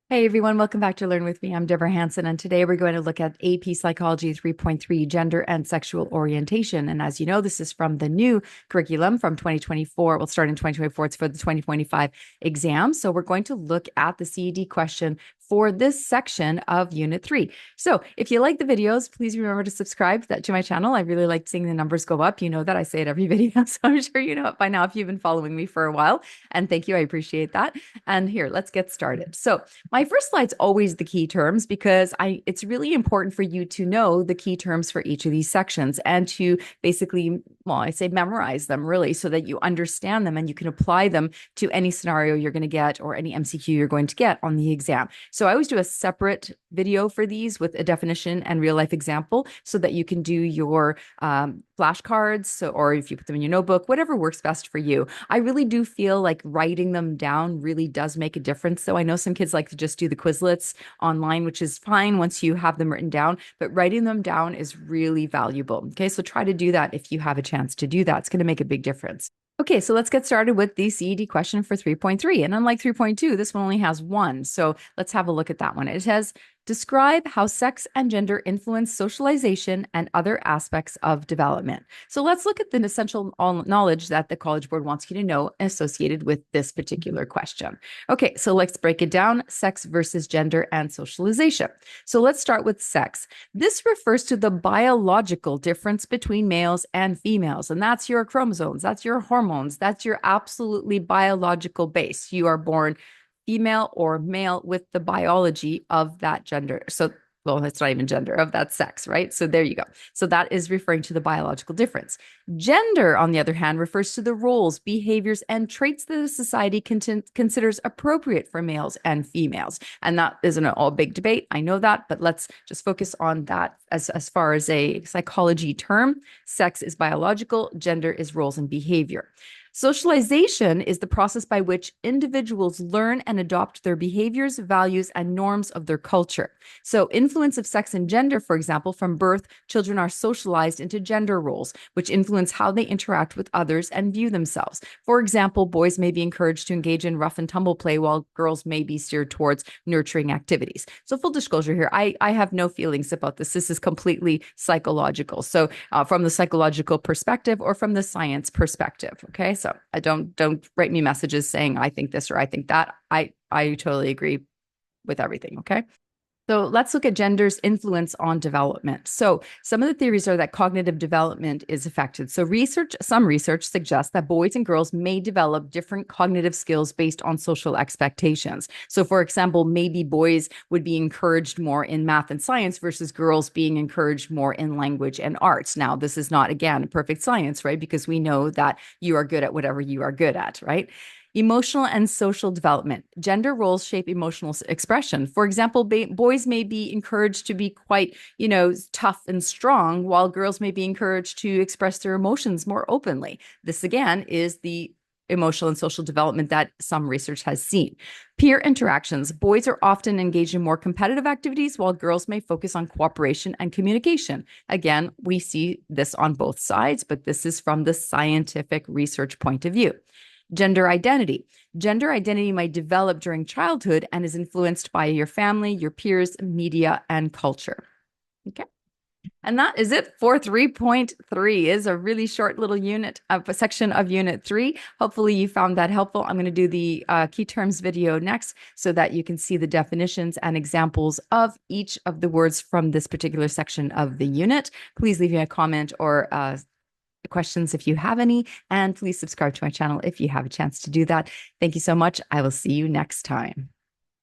Hey everyone, welcome back to Learn With Me. I'm Deborah Hanson, and today we're going to look at AP Psychology 3.3, Gender and Sexual Orientation. And as you know, this is from the new curriculum from 2024. Well, starting in 2024, it's for the 2025 exam. So we're going to look at the CED question for this section of Unit 3. So if you like the videos, please remember to subscribe to my channel. I really like seeing the numbers go up. You know that I say it every video, so I'm sure you know it by now if you've been following me for a while. And thank you, I appreciate that. And here, let's get started. So my first slide's always the key terms because it's really important for you to know the key terms for each of these sections and to basically, well, I say memorize them really so that you understand them and you can apply them to any scenario you're going to get or any MCQ you're going to get on the exam. So I always do a separate video for these with a definition and real life example so that you can do your flashcards, or if you put them in your notebook, whatever works best for you. I really do feel like writing them down really does make a difference. So I know some kids like to just do the Quizlets online, which is fine once you have them written down, but writing them down is really valuable. Okay, so try to do that if you have a chance to do that. It's going to make a big difference. Okay, so let's get started with the CED question for 3.3. And unlike 3.2, this one only has one. So let's have a look at that one. It says, describe how sex and gender influence socialization and other aspects of development. So let's look at the essential knowledge that the College Board wants you to know associated with this particular question. Okay, so let's break it down, sex versus gender and socialization. So let's start with sex. This refers to the biological difference between males and females, and that's your chromosomes, that's your hormones, that's your absolutely biological base. You are born female or male with the biology of that gender. So, well, that's not even gender, of that sex, right? So there you go. So that is referring to the biological difference. Gender, on the other hand, refers to the roles, behaviors, and traits that a society considers appropriate for males and females. And that isn't all big debate. I know that, but let's just focus on that as far as a psychology term. Sex is biological, gender is roles and behavior. Socialization is the process by which individuals learn and adopt their behaviors, values, and norms of their culture. So, influence of sex and gender, for example, from birth, children are socialized into gender roles, which influence how they interact with others and view themselves. For example, boys may be encouraged to engage in rough and tumble play, while girls may be steered towards nurturing activities. So, full disclosure here, I have no feelings about this. This is completely psychological. So, from the psychological perspective or from the science perspective. Okay, so I don't write me messages saying I think this or I think that. I totally agree with everything. Okay. So let's look at gender's influence on development. So some of the theories are that cognitive development is affected. So some research suggests that boys and girls may develop different cognitive skills based on social expectations. So for example, maybe boys would be encouraged more in math and science versus girls being encouraged more in language and arts. Now, this is not, again, perfect science, right? Because we know that you are good at whatever you are good at, right? Emotional and social development. Gender roles shape emotional expression. For example, boys may be encouraged to be quite, tough and strong, while girls may be encouraged to express their emotions more openly. This, again, is the emotional and social development that some research has seen. Peer interactions. Boys are often engaged in more competitive activities, while girls may focus on cooperation and communication. Again, we see this on both sides, but this is from the scientific research point of view. Gender identity. Gender identity might develop during childhood and is influenced by your family, your peers, media, and culture. Okay. And that is it for 3.3. Is a really short little unit of a section of Unit 3. Hopefully you found that helpful. I'm going to do the key terms video next so that you can see the definitions and examples of each of the words from this particular section of the unit. Please leave me a comment or questions if you have any, and please subscribe to my channel if you have a chance to do that. Thank you so much. I will see you next time.